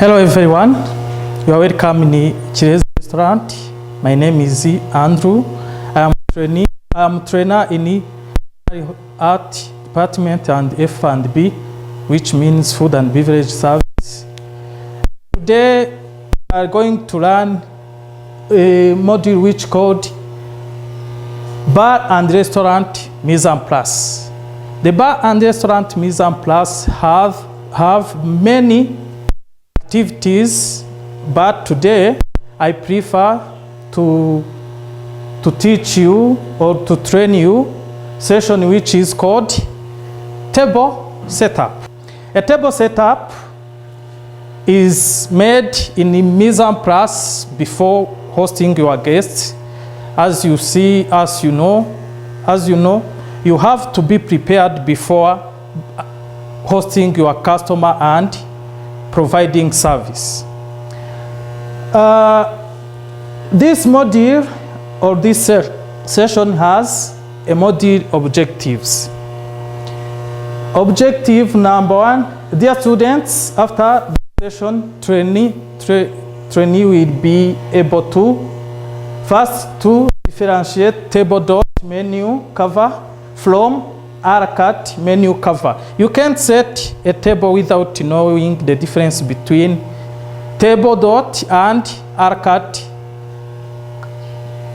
Hello everyone, you are welcome in IKIREZI restaurant. My name is Andrew. I am trainer in art department and F&B, which means food and beverage service. Today we are going to learn a module which called Bar and Restaurant Mise-en-Place. The bar and restaurant mise-en-place have many activities, but today I prefer to teach you or to train you session which is called table setup. A table setup is made in a mise-en-place before hosting your guests. As you see, as you know, you have to be prepared before hosting your customer and providing service. This module or this session has a module objectives. Objective number one, dear students, after the session, trainee will be able to first to differentiate table menu cover from A La Carte menu cover. You can't set a table without knowing the difference between table dot and A La Carte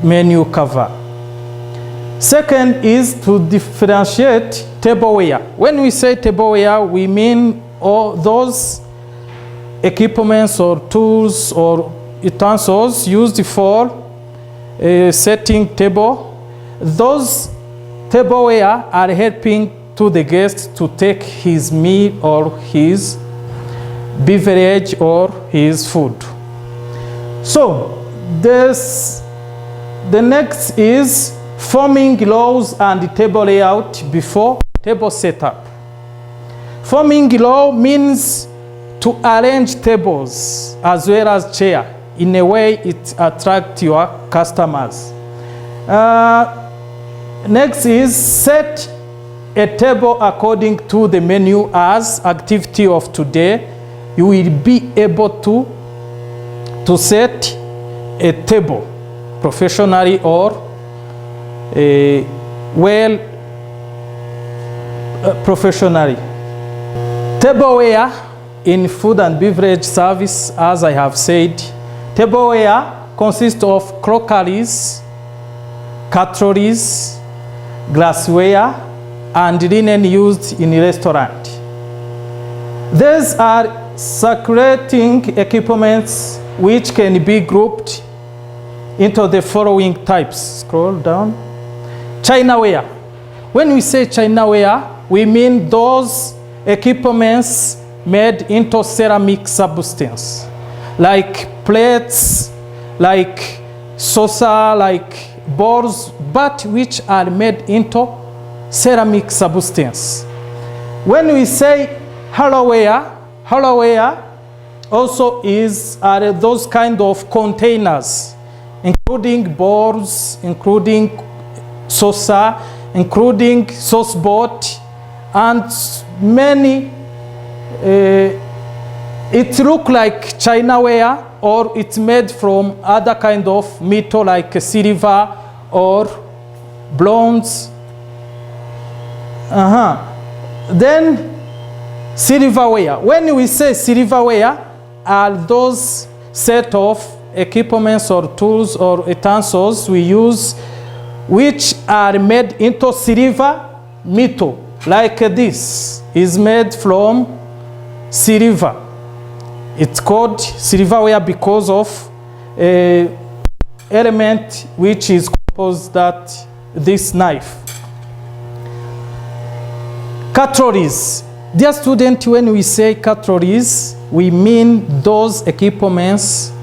menu cover. Second is to differentiate tableware. When we say tableware, we mean all those equipments or tools or utensils used for setting table. Those tableware are helping to the guest to take his meal or his beverage or his food. So the next is forming laws and table layout before table setup. Forming law means to arrange tables as well as chair in a way it attracts your customers. Next is set a table according to the menu as activity of today. You will be able to set a table professionally or professionally. Tableware in food and beverage service, as I have said, tableware consists of crockeries, cutleries, glassware, and linen used in a restaurant. These are circulating equipments which can be grouped into the following types. Scroll down. Chinaware. When we say chinaware, we mean those equipments made into ceramic substance, like plates, like saucer, like bowls, but which are made into ceramic substance. When we say hollowware also are those kind of containers, including bowls, including saucer, including sauce boat, and many. It look like chinaware, or it's made from other kind of metal like silver or bronze. Then silverware. When we say silverware, are those set of equipments or tools or utensils we use which are made into silver metal, like this is made from silver. It's called silverware because of an element which is composed that this knife. Cutleries. Dear student, when we say cutleries, we mean those equipments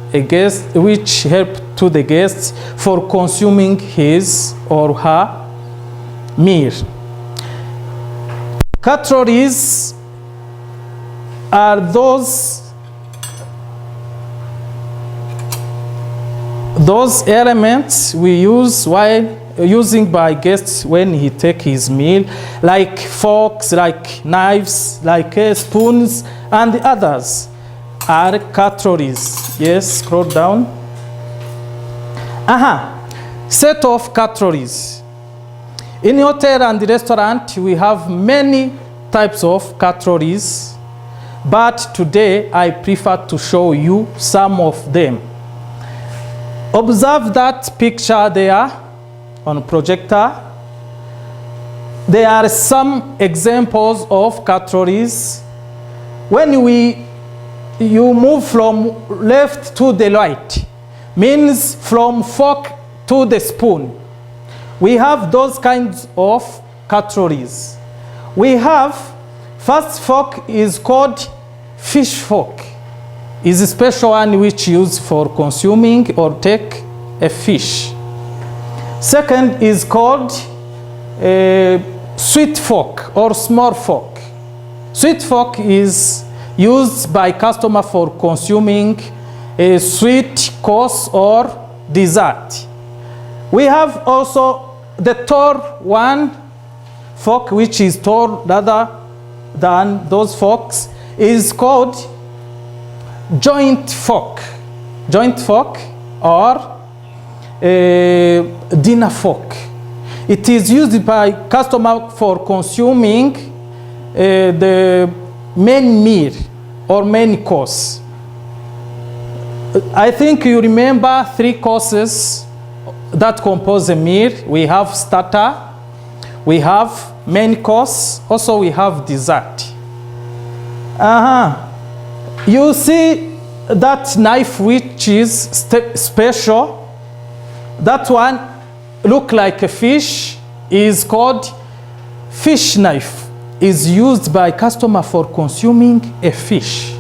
which help to the guest for consuming his or her meal. Cutleries are those elements we use while using by guests when he take his meal, like forks, like knives, like spoons, and others. are cutleries. Yes, scroll down. Set of cutleries. In hotel and restaurant, we have many types of cutleries, but today I prefer to show you some of them. Observe that picture there on projector. There are some examples of cutleries. When you move from left to the right, means from fork to the spoon. We have those kinds of cutleries. We have, first fork is called fish fork. Is a special one which used for consuming or take a fish. Second is called sweet fork or small fork. Sweet fork is used by customer for consuming a sweet course or dessert. We have also the tall one fork, which is tall rather than those forks, is called joint fork. Joint fork or dinner fork. It is used by customer for consuming the main meal or main course. I think you remember 3 courses that compose a meal. We have starter, we have main course, also we have dessert. You see that knife which is special, that one look like a fish, is called fish knife. Is used by customer for consuming a fish.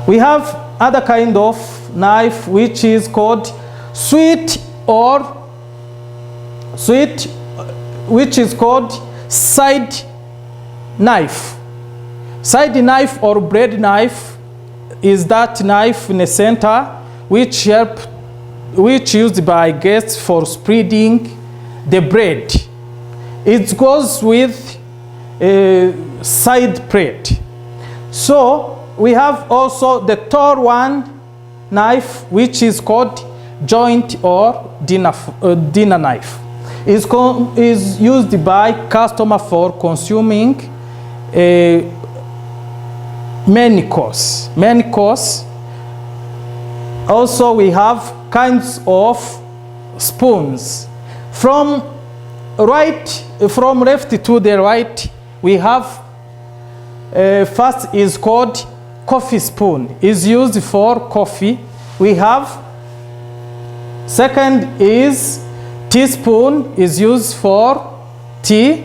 We have other kind of knife which is called sweet, which is called side knife. Side knife or bread knife is that knife in the center which used by guests for spreading the bread. It goes with a side plate. So we have also the tall one knife which is called joint or dinner knife. Is used by customer for consuming a main course. Main course. Also we have kinds of spoons. From left to the right, we have first is called coffee spoon. Is used for coffee. We have second is teaspoon, is used for tea.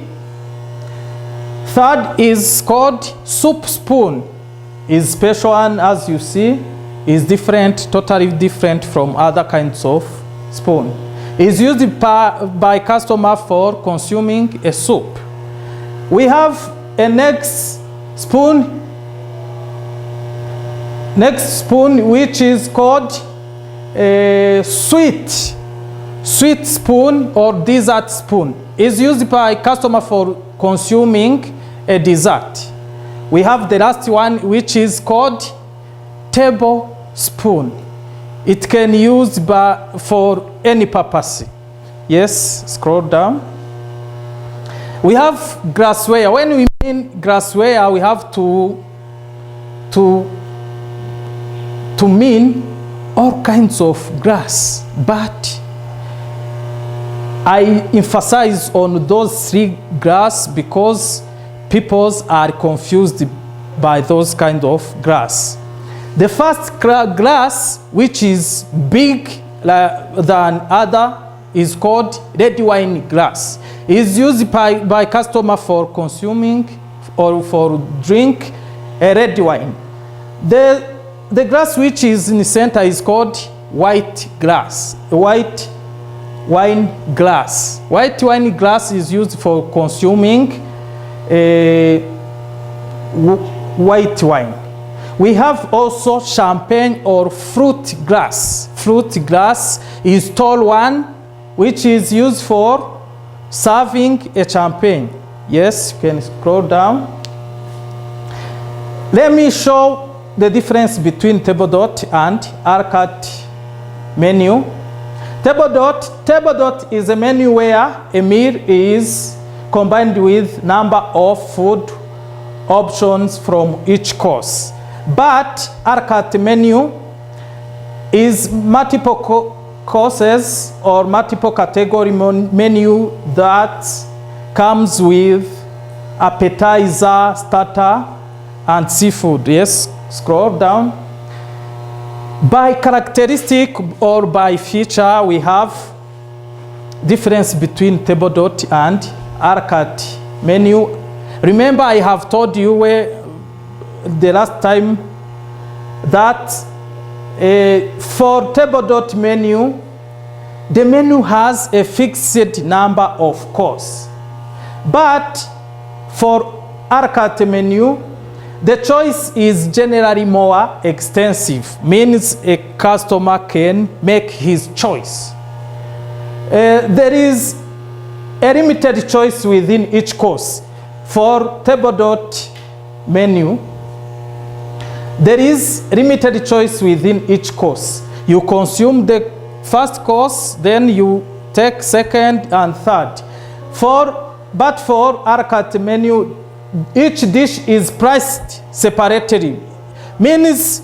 Third is called soup spoon. Is special one, as you see, is different, totally different from other kinds of spoon. Is used by customer for consuming a soup. We have a next spoon which is called a sweet spoon or dessert spoon. Is used by customer for consuming a dessert. We have the last one which is called table spoon. It can be used for any purpose. Yes, scroll down. We have glassware. When we mean glassware, we have to mean all kinds of glass, but I emphasize on those 3 glass because people are confused by those kind of glass. The first glass, which is big than other, is called red wine glass. It is used by customer for consuming or for drink a red wine. The glass which is in the center is called white glass, white wine glass. White wine glass is used for consuming white wine. We have also champagne or fruit glass. Fruit glass is tall one, which is used for serving a champagne. Yes, you can scroll down. Let me show the difference between table dot and a la carte menu. Table dot is a menu where a meal is combined with number of food options from each course. But a la carte menu is multiple courses or multiple category menu that comes with appetizer, starter, and seafood. Yes, scroll down. By characteristic or by feature, we have difference between table dot and a la carte menu. Remember, I have told you the last time that for table dot menu, the menu has a fixed number of courses. But for a la carte menu, the choice is generally more extensive, means a customer can make his choice. There is a limited choice within each course. For table dot menu, there is limited choice within each course. You consume the first course, then you take second and third. But for a la carte menu, each dish is priced separately. Means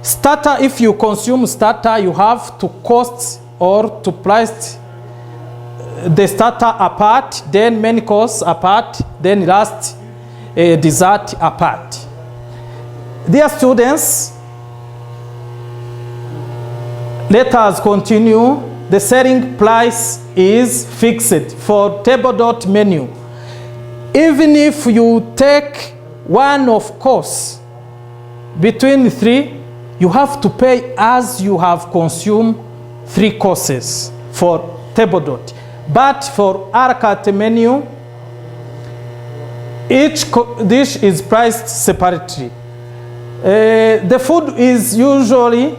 starter, if you consume starter, you have to cost or to price the starter apart, then main course apart, then last dessert apart. Dear students, let us continue. The selling price is fixed for table dot menu. Even if you take one of course between 3, you have to pay as you have consumed 3 courses for table dot. But for a la carte menu, each dish is priced separately. The food is usually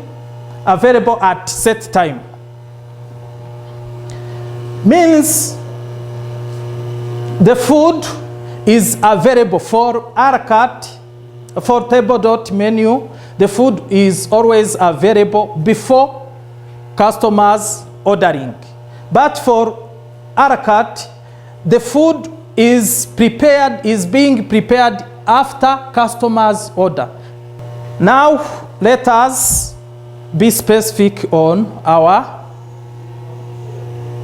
available at set time. Means the food is available for a la carte, for table dot menu. The food is always available before customers ordering. But for a la carte, the food is being prepared after customers order. Now let us be specific on our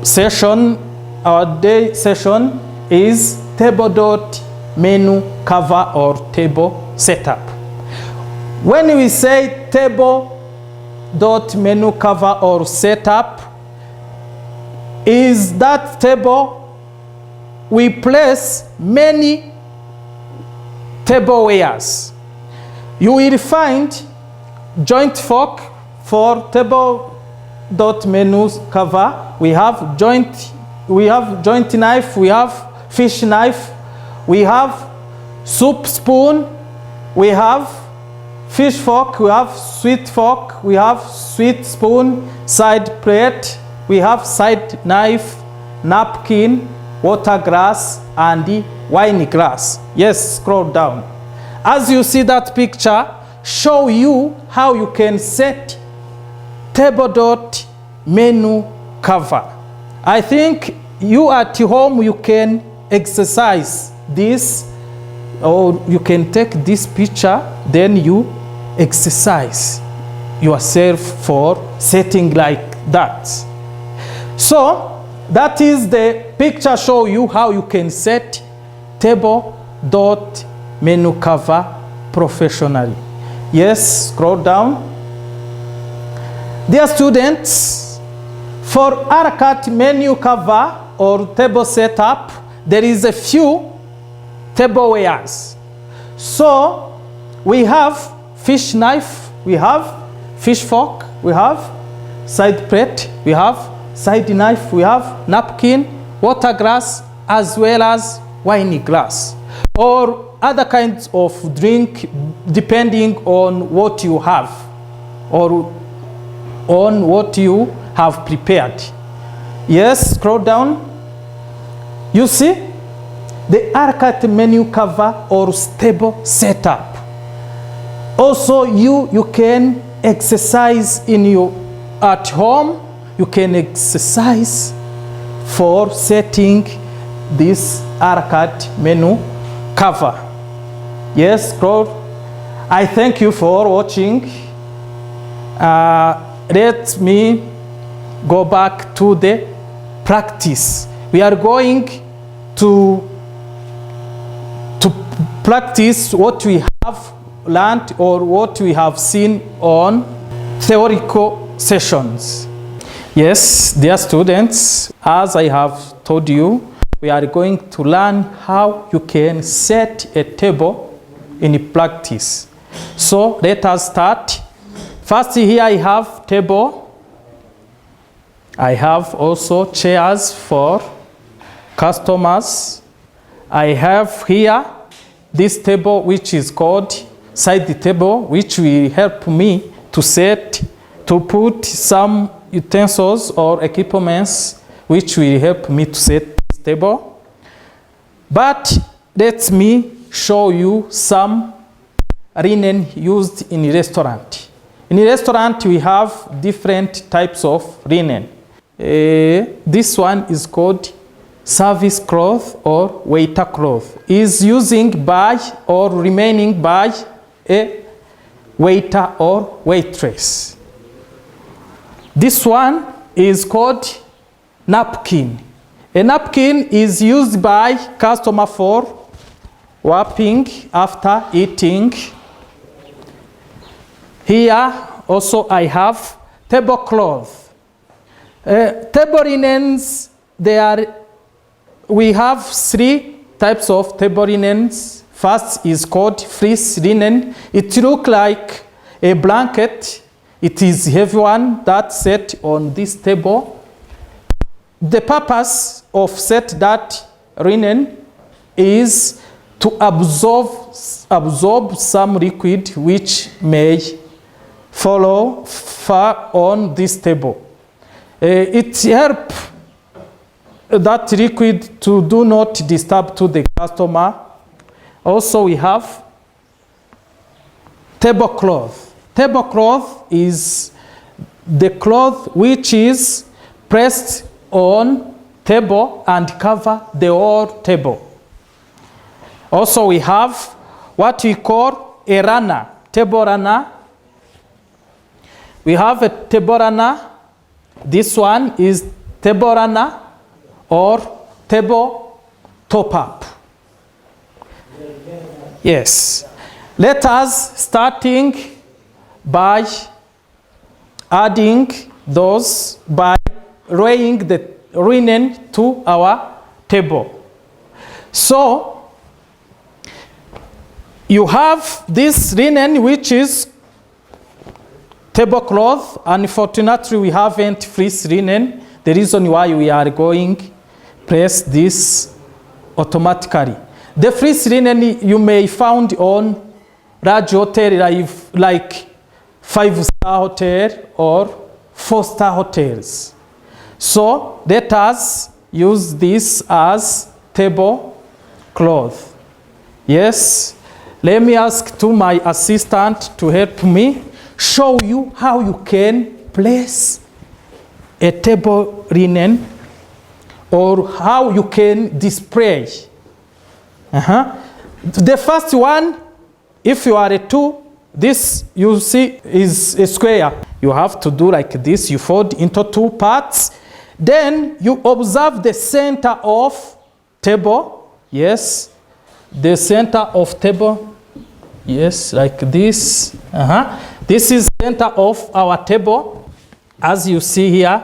session. Our day session is table dot menu cover or table setup. When we say table dot menu cover or setup, is that table we place many tablewares. You will find joint fork for table dot menus cover. We have joint knife, we have fish knife, we have soup spoon, we have fish fork, we have sweet fork, we have sweet spoon, side plate, we have side knife, napkin, water glass, and wine glass. Yes, scroll down. As you see that picture, show you how you can set table dot menu cover. I think you at home, you can exercise this, or you can take this picture, then you exercise yourself for setting like that. So that is the picture show you how you can set table dot menu cover professionally. Yes, scroll down. Dear students, for a la carte menu cover or table setup, there is a few tablewares. So we have fish knife, we have fish fork, we have side plate, we have side knife, we have napkin, water glass, as well as wine glass, or other kinds of drink depending on what you have or on what you have prepared. Yes, scroll down. You see the a la carte menu cover or table setup. Also, you can exercise at home. You can exercise for setting this A La Carte menu cover. Yes, God, I thank you for watching. Let me go back to the practice. We are going to practice what we have learned or what we have seen on theoretical sessions. Yes, dear students, as I have told you, we are going to learn how you can set a table in practice. So let us start. First, here I have table. I have also chairs for customers. I have here this table which is called side table, which will help me to put some utensils or equipments which will help me to set this table. But let me show you some linen used in a restaurant. In a restaurant we have different types of linen. This one is called service cloth or waiter cloth. Is using by or remaining by a waiter or waitress. This one is called napkin. A napkin is used by customer for wiping after eating. Here also I have tablecloth. Table linens, we have three types of table linens. First is called fleece linen. It looks like a blanket. It is heavy one that's set on this table. The purpose of set that linen is to absorb some liquid which may follow far on this table. It helps that liquid to do not disturb to the customer. Also we have tablecloth. Tablecloth is the cloth which is pressed on table and cover the whole table. Also we have what we call a runner, table runner. We have a table runner. This one is table runner or table top-up. Yes. Let us starting by adding those by laying the linen to our table. So you have this linen which is tablecloth. Unfortunately, we haven't fleece linen. The reason why we are going press this automatically. The fleece linen you may find on large hotel like 5-star hotel or 4-star hotels. So let us use this as tablecloth. Yes. Let me ask to my assistant to help me show you how you can place a table linen or how you can display. The first one, if you are a two, this you see is a square. You have to do like this. You fold into two parts. Then you observe the center of table. Yes. The center of table. Yes, like this. This is center of our table, as you see here.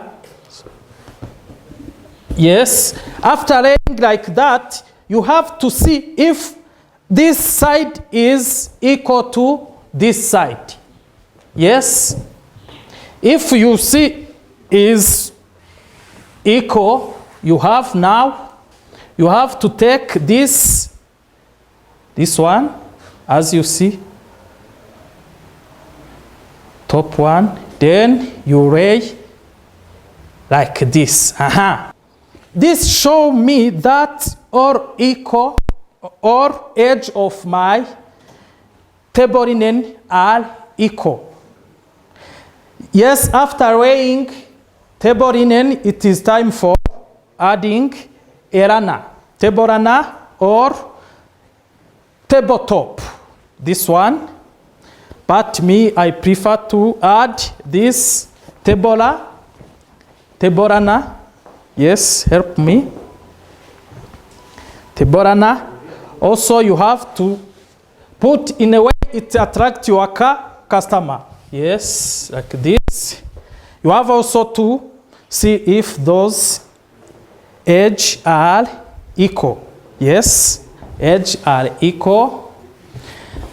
Yes. After laying like that, you have to see if this side is equal to this side. Yes. If you see is equal, you have to take this one, as you see, top one, then you lay like this. This show me that or equal or edge of my table linen are equal. Yes, after weighing table linen, it is time for adding a runner, table runner or tabletop, this one. But me, I prefer to add this table runner. Yes, help me. Table runner. Also, you have to put in a way it attracts your customer. Yes, like this. You have also to see if those edges are equal. Yes, edges are equal.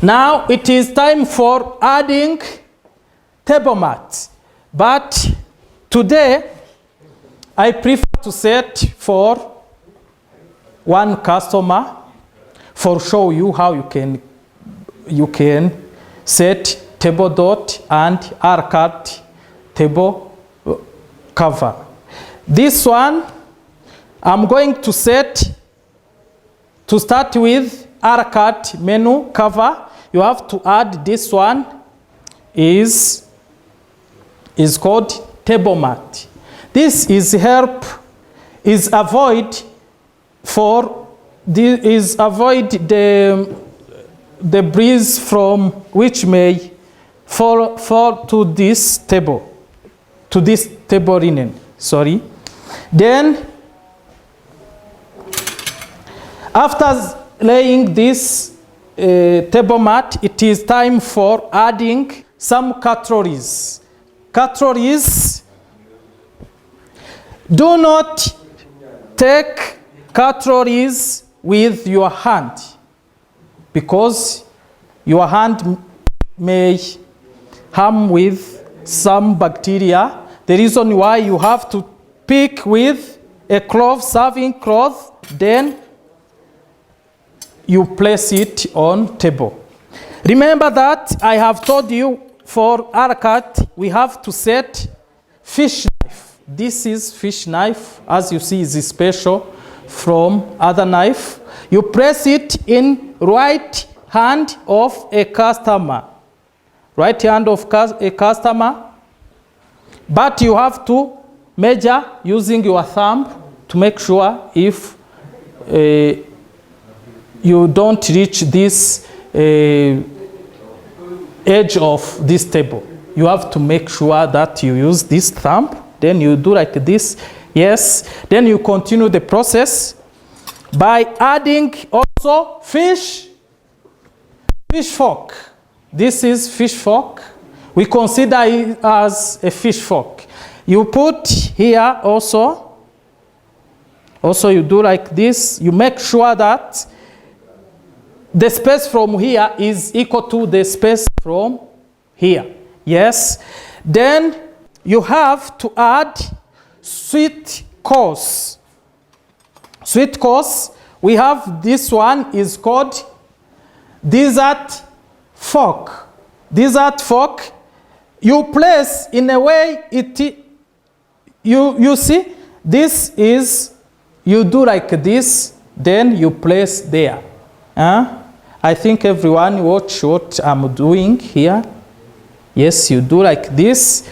Now it is time for adding table mat. But today, I prefer to set for one customer for show you how you can set table dot and A La Carte table cover. This one I'm going to set to start with A La Carte menu cover. You have to add this one is called table mat. This is avoid the breeze from which may fall to this table linen. Sorry. Then after laying this table mat, it is time for adding some cutleries. Cutleries. Do not take cutleries with your hand, because your hand may harm with some bacteria. The reason why you have to pick with a cloth, serving cloth, then you place it on table. Remember that I have told you for A La Carte we have to set fish knife. This is fish knife, as you see, is special from other knife. You press it in right hand of a customer. Right hand of a customer. But you have to measure using your thumb to make sure if you don't reach this edge of this table. You have to make sure that you use this thumb. Then you do like this. Yes. Then you continue the process by adding also fish fork. This is fish fork. We consider it as a fish fork. You put here also. Also you do like this. You make sure that the space from here is equal to the space from here. Yes. Then you have to add sweet course. Sweet course, we have this one is called dessert fork. Dessert fork, you place in a way you see, this is, you do like this, then you place there. I think everyone watch what I'm doing here. Yes, you do like this.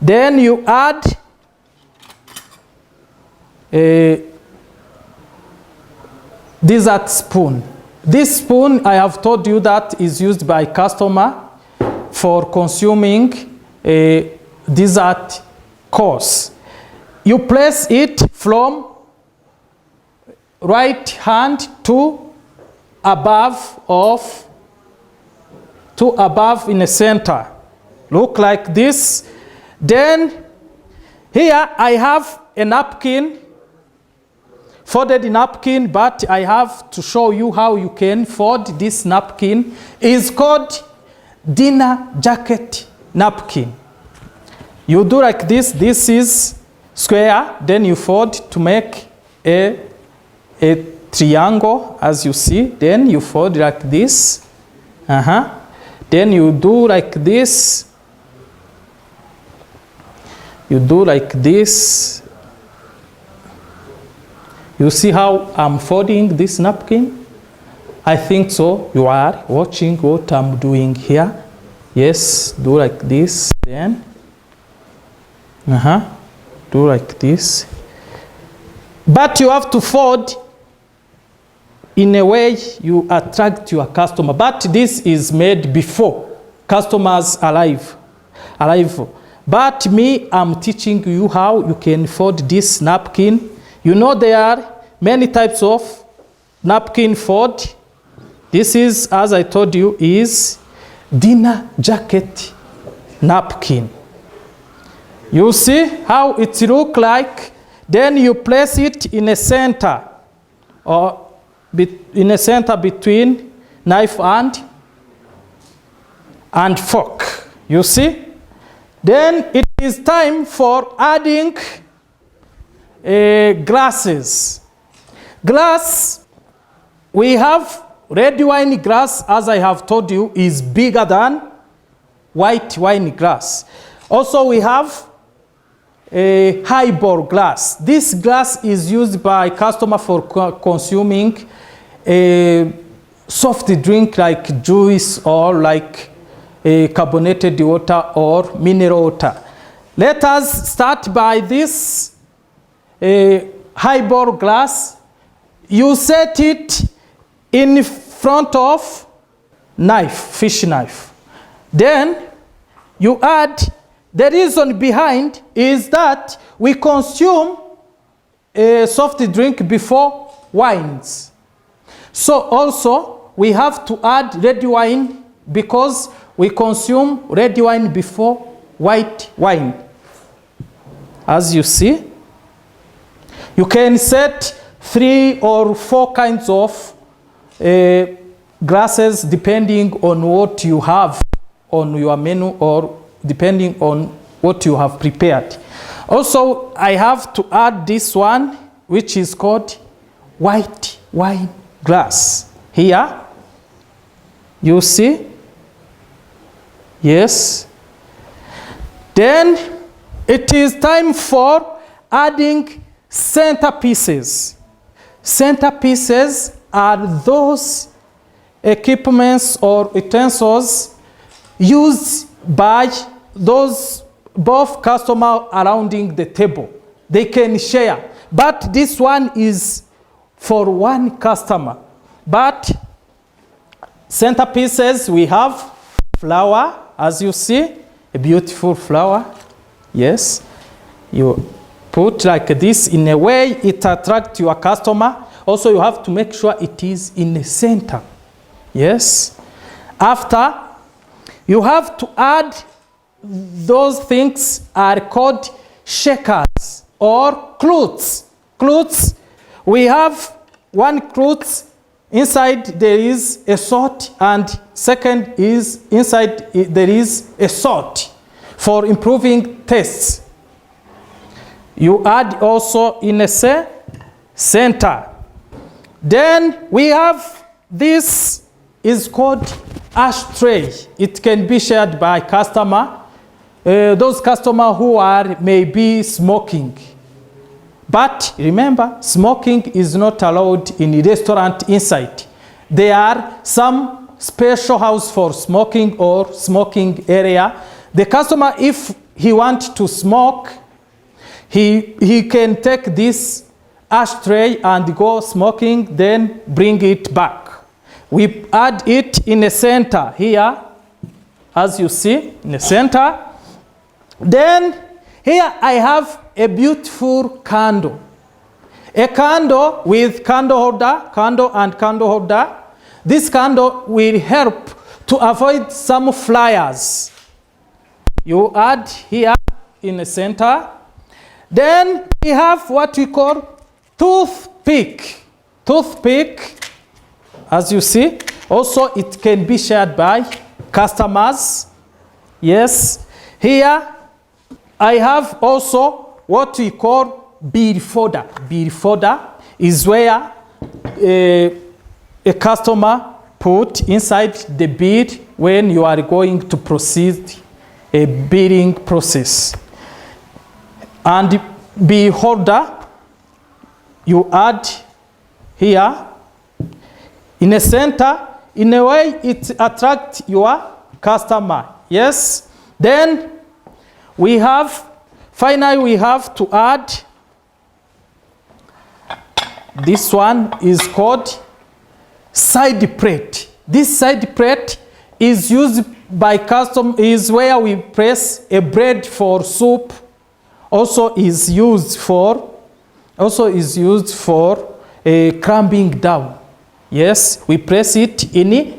Then you add a dessert spoon. This spoon, I have told you that is used by customer for consuming a dessert course. You place it from right hand to above in the center. Look like this. Then here I have a napkin, folded napkin, but I have to show you how you can fold this napkin. It's called dinner jacket napkin. You do like this. This is square. Then you fold to make a triangle, as you see. Then you fold like this. Then you do like this. You do like this. You see how I'm folding this napkin? I think so. You are watching what I'm doing here. Yes, do like this, then do like this. But you have to fold in a way you attract your customer. But this is made before customers arrive. But me, I'm teaching you how you can fold this napkin. You know there are many types of napkin fold. This is, as I told you, is dinner jacket napkin. You see how it look like? Then you place it in a center, or in a center between knife and fork. You see? Then it is time for adding glasses. Glass, we have red wine glass, as I have told you, is bigger than white wine glass. Also, we have a highball glass. This glass is used by customer for consuming a soft drink like juice or like a carbonated water or mineral water. Let us start by this highball glass. You set it in front of knife, fish knife. Then you add, the reason behind is that we consume a soft drink before wines. So also we have to add red wine because we consume red wine before white wine. As you see, you can set 3 or 4 kinds of glasses depending on what you have on your menu or depending on what you have prepared. Also, I have to add this one, which is called white wine glass. Here, you see? Yes. Then it is time for adding centerpieces. Centerpieces are those equipments or utensils used by those both customers surrounding the table. They can share, but this one is for one customer. But centerpieces, we have flower, as you see, a beautiful flower. Yes, you put like this in a way it attracts your customer. Also, you have to make sure it is in the center. Yes. After, you have to add those things are called shakers or cloths. Cloths, we have one cloth, inside there is a salt, and second is inside there is a salt for improving tastes. You add also in a center. Then we have this is called ashtray. It can be shared by customer. Those customers who are maybe smoking. But remember, smoking is not allowed in the restaurant inside. There are some special house for smoking or smoking area. The customer, if he wants to smoke, he can take this ashtray and go smoking, then bring it back. We add it in the center here, as you see, in the center. Then here I have a beautiful candle. A candle with candle holder. This candle will help to avoid some flyers. You add here in the center. Then we have what we call toothpick. Toothpick, as you see, also it can be shared by customers. Yes. Here I have also what we call bead folder. Bead folder is where a customer put inside the bead when you are going to proceed a beading process. And bead holder, you add here in a center. In a way, it attracts your customer. Yes. Then we have, finally, we have to add, this one is called side plate. This side plate is used by is where we press a bread for soup. Also is used for a crumbing down. Yes, we press it in the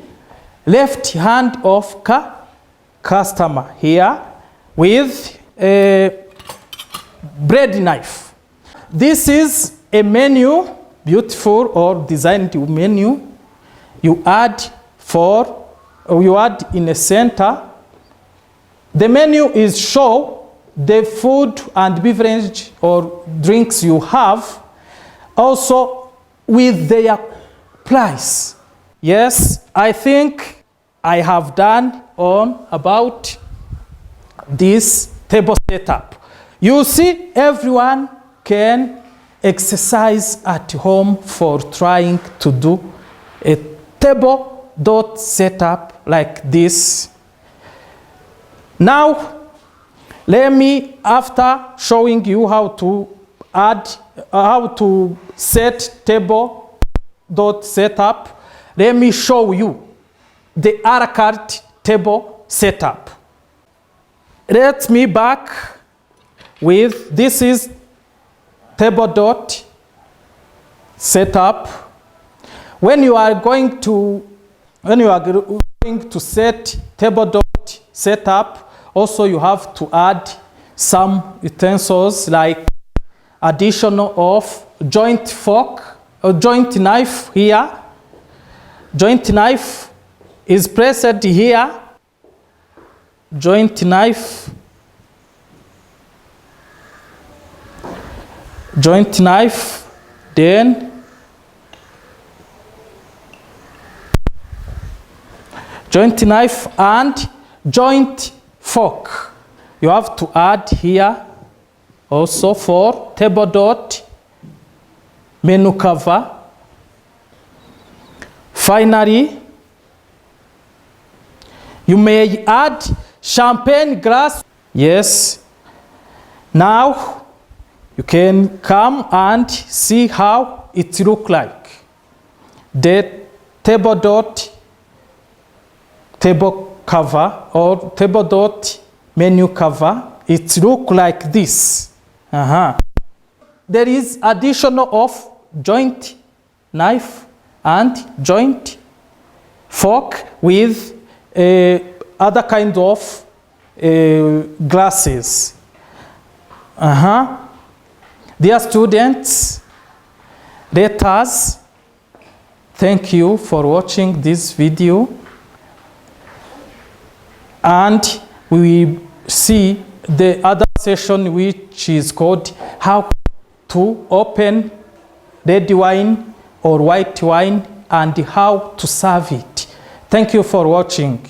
left hand of customer here with a bread knife. This is a menu, beautiful or designed menu. You add in the center. The menu is show the food and beverage or drinks you have, also with their price. Yes, I think I have done on about this table setup. You see, everyone can exercise at home for trying to do a table dot setup like this. Now, let me, after showing you how to set table dot setup, let me show you the a la carte table setup. Let me back with, this is table dot setup. When you are going to set table dot setup, also you have to add some utensils like additional of joint fork or joint knife here. Joint knife is pressed here. Joint knife. Joint knife. Then joint knife and joint fork. You have to add here also for table dot menu cover. Finally, you may add champagne glass. Yes. Now you can come and see how it looks like. The table dot table cover or table dot menu cover, it looks like this. There is additional of joint knife and joint fork with other kind of glasses. Dear students, let us thank you for watching this video, and we will see the other session, which is called how to open red wine or white wine and how to serve it. Thank you for watching.